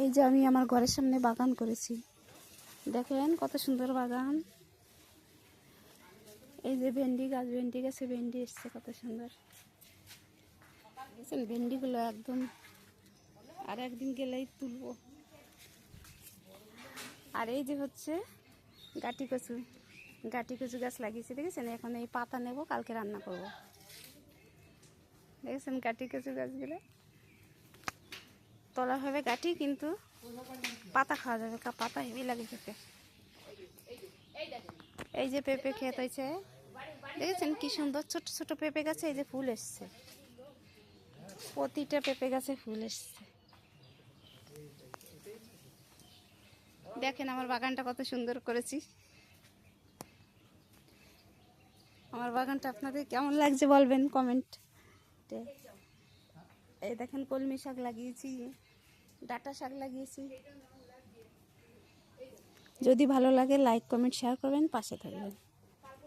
এই যে আমি আমার ঘরের সামনে বাগান করেছি, দেখেন কত সুন্দর বাগান। এই যে ভেন্ডি গাছে ভেন্ডি এসছে কত সুন্দর। দেখছেন ভেন্ডিগুলো একদম আর একদিন গেলেই তুলবো। আর এই যে হচ্ছে গাটি কচু গাছ লাগিয়েছি, দেখেছেন? এখন এই পাতা নেব, কালকে রান্না করব। দেখেছেন গাটি কচু গাছগুলো তলা হবে গাটি, কিন্তু পাতা খাওয়া যাবে, পাতা হেভি লাগে খেতে। এই যে পেঁপে ক্ষেত হয়েছে, দেখেছেন কি সুন্দর ছোট ছোট পেঁপে গাছে এই যে ফুল এসছে, প্রতিটা পেঁপে গাছে ফুল এসছে। দেখেন আমার বাগানটা কত সুন্দর করেছি। আমার বাগানটা আপনাদের কেমন লাগছে বলবেন কমেন্টে। এই দেখেন কলমি শাক লাগিয়েছি, ডাঁটা শাক লাগিয়েছি। যদি ভালো লাগে লাইক কমেন্ট শেয়ার করবেন, পাশে থাকবেন।